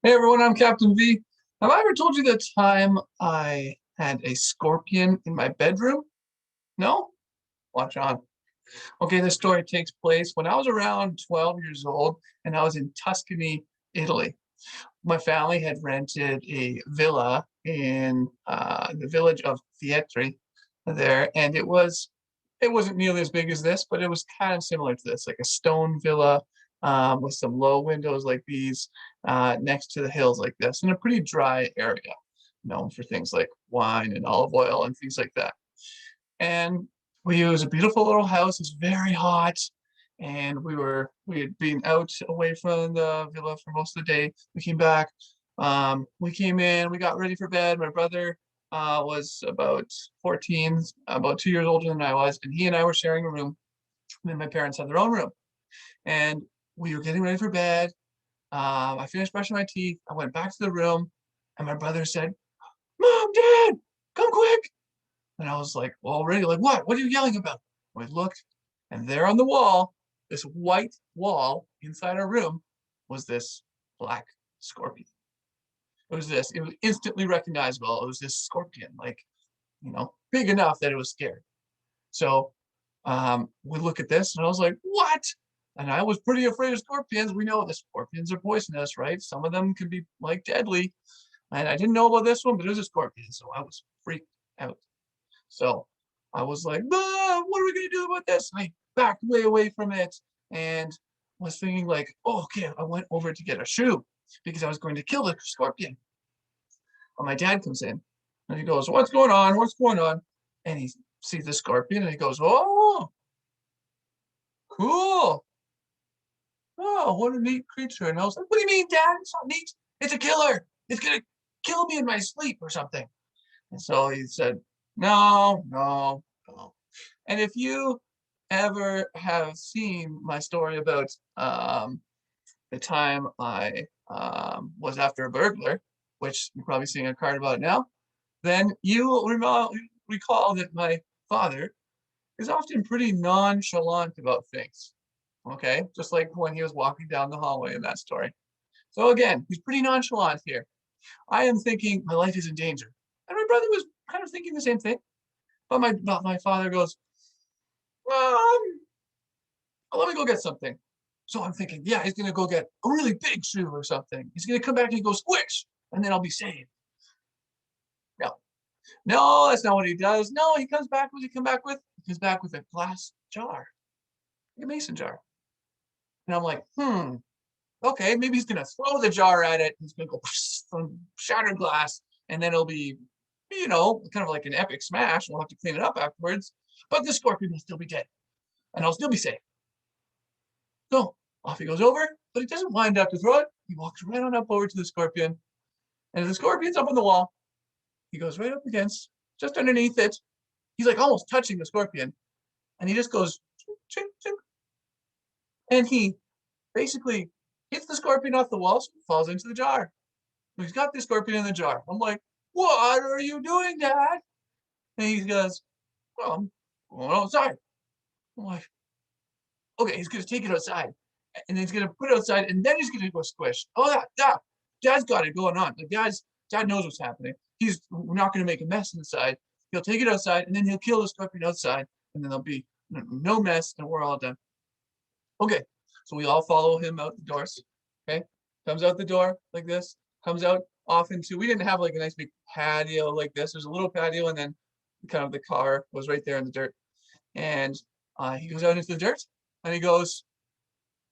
Hey everyone, I'm Captain V. Have I ever told you the time I had a scorpion in my bedroom? No? Watch on. Okay, this story takes place when I was around 12 years old and I was in Tuscany, Italy. My family had rented a villa in the village of Fietri there, and it wasn't nearly as big as this, but it was kind of similar to this, like a stone villa with some low windows like these next to the hills like this, in a pretty dry area, known for things like wine and olive oil and things like that. And it was a beautiful little house. It was very hot, and we had been out away from the villa for most of the day. We came back. We came in. We got ready for bed. My brother was about 14, about 2 years older than I was, and he and I were sharing a room. And then my parents had their own room, and we were getting ready for bed. I finished brushing my teeth. I went back to the room, and my brother said, "Mom, Dad, come quick!" And I was like, well, already, like, what? What are you yelling about? We looked, and there on the wall, this white wall inside our room, was this black scorpion. It was instantly recognizable. It was this scorpion, like, big enough that it was scary. So we look at this, and I was like, what? And I was pretty afraid of scorpions. We know the scorpions are poisonous, right? Some of them can be like deadly. And I didn't know about this one, but it was a scorpion. So I was freaked out. So I was like, ah, what are we gonna do about this? I backed way away from it and was thinking like, oh, okay, I went over to get a shoe because I was going to kill the scorpion. But my dad comes in and he goes, what's going on? What's going on? And he sees the scorpion and he goes, oh, cool. Oh, what a neat creature. And I was like, what do you mean, Dad? It's not neat. It's a killer. It's gonna kill me in my sleep or something. And so he said, no, no, no. And if you ever have seen my story about the time I was after a burglar, which you're probably seeing a card about now, then you will recall that my father is often pretty nonchalant about things. Okay, just like when he was walking down the hallway in that story. So again, he's pretty nonchalant here. I am thinking my life is in danger. And my brother was kind of thinking the same thing. But my father goes, um, let me go get something. So I'm thinking, yeah, he's gonna go get a really big shoe or something. He's gonna come back and go squish, and then I'll be saved. No, no, that's not what he does. No, he comes back. What does he come back with? He comes back with a glass jar, like a mason jar. And I'm like, okay, maybe he's gonna throw the jar at it. He's gonna go some shattered glass, and then it'll be, kind of like an epic smash. We'll have to clean it up afterwards. But the scorpion will still be dead, and I'll still be safe. So off he goes over, but he doesn't wind up to throw it. He walks right on up over to the scorpion, and if the scorpion's up on the wall, he goes right up against, just underneath it. He's like almost touching the scorpion, and he just goes, chink, chink, chink, and he basically hits the scorpion off the wall, so it falls into the jar. So he's got the scorpion in the jar. I'm like, what are you doing, Dad? And he goes, well, I'm going outside. I'm like, okay, he's gonna take it outside, and then he's gonna put it outside, and then he's gonna go squish. Oh yeah, Dad's got it going on. Like Dad knows what's happening. He's not gonna make a mess inside. He'll take it outside, and then he'll kill the scorpion outside, and then there'll be no mess, and we're all done. Okay, so we all follow him out the doors. Okay, comes out the door like this, comes out off into. We didn't have like a nice big patio like this. There's a little patio, and then kind of the car was right there in the dirt. And he goes out into the dirt, and he goes,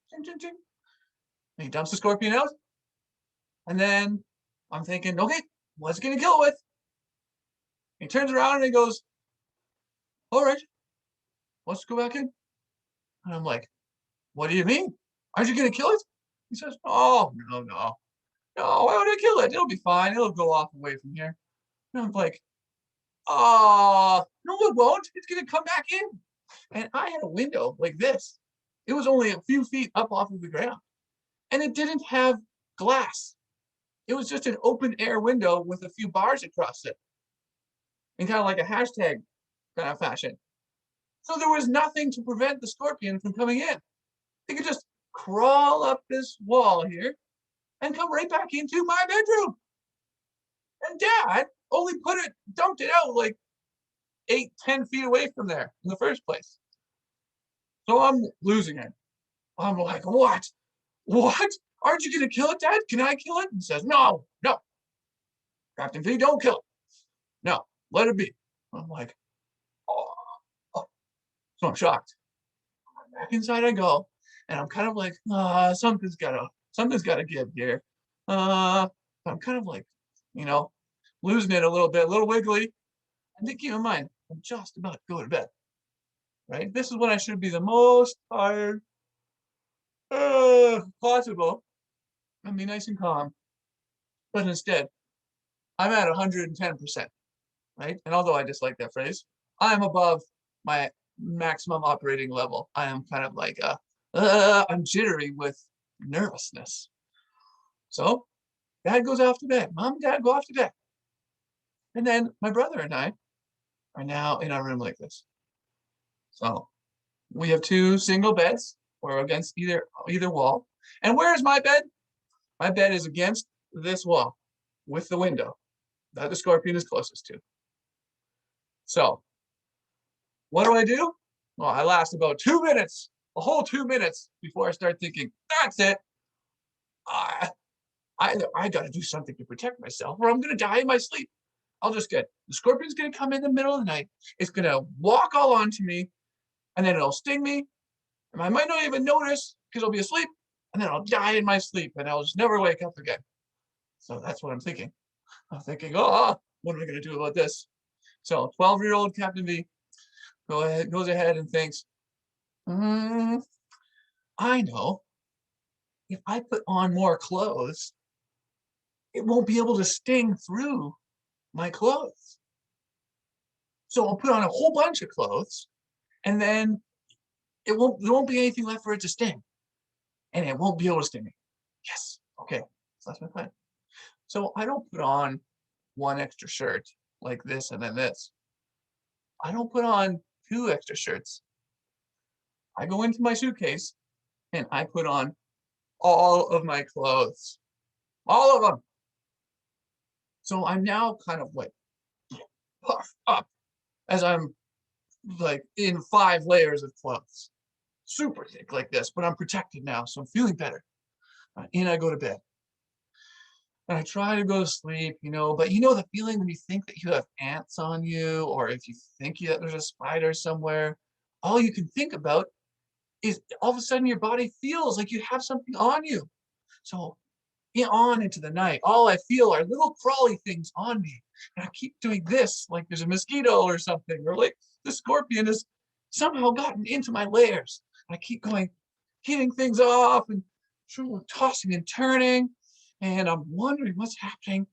ching, ching, ching. And he dumps the scorpion out. And then I'm thinking, okay, what's he gonna kill it with? He turns around and he goes, all right, let's go back in. And I'm like, what do you mean? Aren't you gonna kill it? He says, oh, no, no. No, why would I kill it? It'll be fine. It'll go off away from here. And I'm like, no, it won't. It's gonna come back in. And I had a window like this. It was only a few feet up off of the ground. And it didn't have glass. It was just an open air window with a few bars across it in kind of like a hashtag kind of fashion. So there was nothing to prevent the scorpion from coming in. They could just crawl up this wall here, and come right back into my bedroom. And Dad only dumped it out like 8, 10 feet away from there in the first place. So I'm losing it. I'm like, what? What? Aren't you gonna kill it, Dad? Can I kill it? And he says, no, no, Captain V, don't kill it. No, let it be. I'm like, oh, oh. So I'm shocked. Back inside I go, and I'm kind of like, something's gotta give here. I'm kind of like, you know, losing it a little bit, a little wiggly. And then keep in mind, I'm just about to go to bed. Right? This is when I should be the most tired possible. And be nice and calm. But instead, I'm at 110%. Right? And although I dislike that phrase, I'm above my maximum operating level. I am kind of like I'm jittery with nervousness. So Dad goes off to bed. Mom and Dad go off to bed. And then my brother and I are now in our room like this. So we have two single beds. We're against either wall. And where is my bed? My bed is against this wall with the window that the scorpion is closest to. So what do? Well, I last about 2 minutes, a whole 2 minutes before I start thinking, that's it. I got to do something to protect myself or I'm going to die in my sleep. The scorpion's going to come in the middle of the night. It's going to walk all onto me and then it'll sting me. And I might not even notice because I'll be asleep and then I'll die in my sleep and I'll just never wake up again. So that's what I'm thinking. I'm thinking, oh, what am I going to do about this? So 12-year-old Captain V goes ahead and thinks, I know. If I put on more clothes, it won't be able to sting through my clothes. So I'll put on a whole bunch of clothes and then there won't be anything left for it to sting. And it won't be able to sting me. Yes. Okay. So that's my plan. So I don't put on one extra shirt like this and then this. I don't put on 2 extra shirts. I go into my suitcase and I put on all of my clothes. All of them. So I'm now kind of like puffed up as I'm like in 5 layers of clothes. Super thick like this, but I'm protected now, so I'm feeling better. In I go to bed. And I try to go to sleep, but the feeling when you think that you have ants on you, or if you think that there's a spider somewhere, all you can think about is all of a sudden your body feels like you have something on you. So on into the night, all I feel are little crawly things on me. And I keep doing this like there's a mosquito or something, or like the scorpion has somehow gotten into my layers. I keep going, hitting things off and tossing and turning. And I'm wondering what's happening.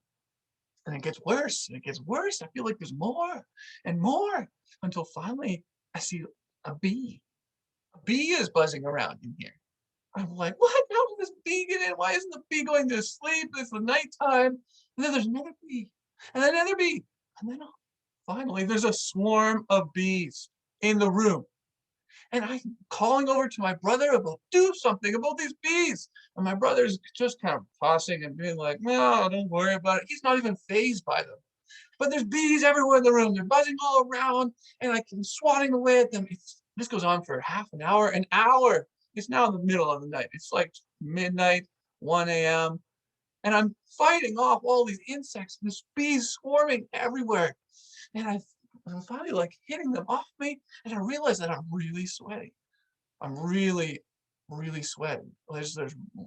And it gets worse and it gets worse. I feel like there's more and more until finally I see a bee. A bee is buzzing around in here. I'm like, what? How did this bee get in? Why isn't the bee going to sleep? It's the nighttime. And then there's another bee, and then another bee. And then finally, there's a swarm of bees in the room. And I'm calling over to my brother about do something about these bees. And my brother's just kind of tossing and being like, no, don't worry about it. He's not even fazed by them. But there's bees everywhere in the room. They're buzzing all around, and I can swatting away at them. This goes on for half an hour, an hour. It's now in the middle of the night. It's like midnight, 1 a.m. And I'm fighting off all these insects, and there's bees swarming everywhere. And I'm finally like hitting them off me, and I realize that I'm really sweaty. I'm really, really sweating.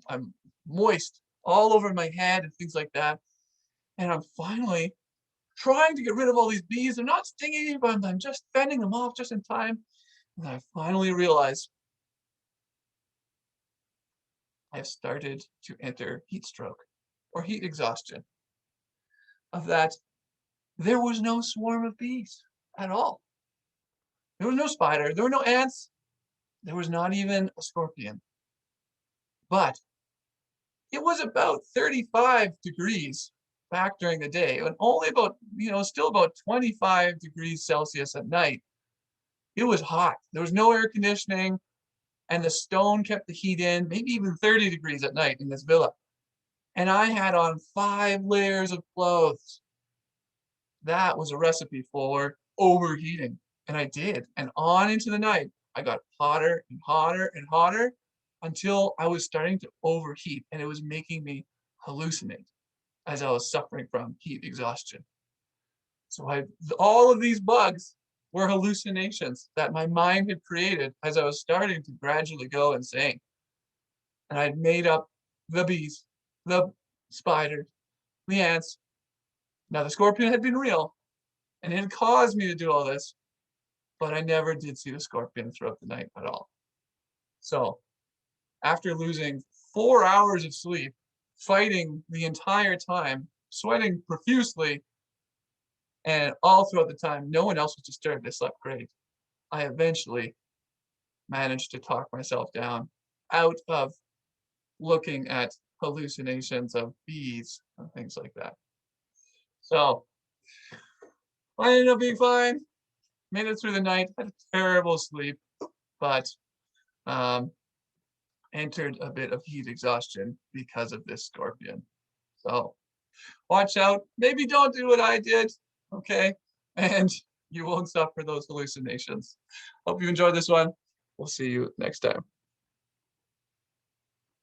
I'm moist all over my head and things like that. And I'm finally trying to get rid of all these bees. They're not stinging me, but I'm just fending them off just in time. And I finally realize I've started to enter heat stroke or heat exhaustion. Of that, there was no swarm of bees at all. There was no spider, there were no ants, there was not even a scorpion. But it was about 35 degrees back during the day, and only about, still about 25 degrees Celsius at night. It was hot. There was no air conditioning, and the stone kept the heat in, maybe even 30 degrees at night in this villa. and I had on 5 layers of clothes. That was a recipe for overheating, and I did, and on into the night, I got hotter and hotter and hotter until I was starting to overheat, and it was making me hallucinate as I was suffering from heat exhaustion. So all of these bugs were hallucinations that my mind had created as I was starting to gradually go insane. And I'd made up the bees, the spiders, the ants. Now the scorpion had been real, and it had caused me to do all this, but I never did see the scorpion throughout the night at all. So after losing 4 hours of sleep, fighting the entire time, sweating profusely, and all throughout the time, no one else was disturbed. I slept great. I eventually managed to talk myself down out of looking at hallucinations of bees and things like that. So I ended up being fine, made it through the night, had a terrible sleep, but um, entered a bit of heat exhaustion because of this scorpion. So watch out. Maybe don't do what I did, okay? And you won't suffer those hallucinations. Hope you enjoyed this one. We'll see you next time.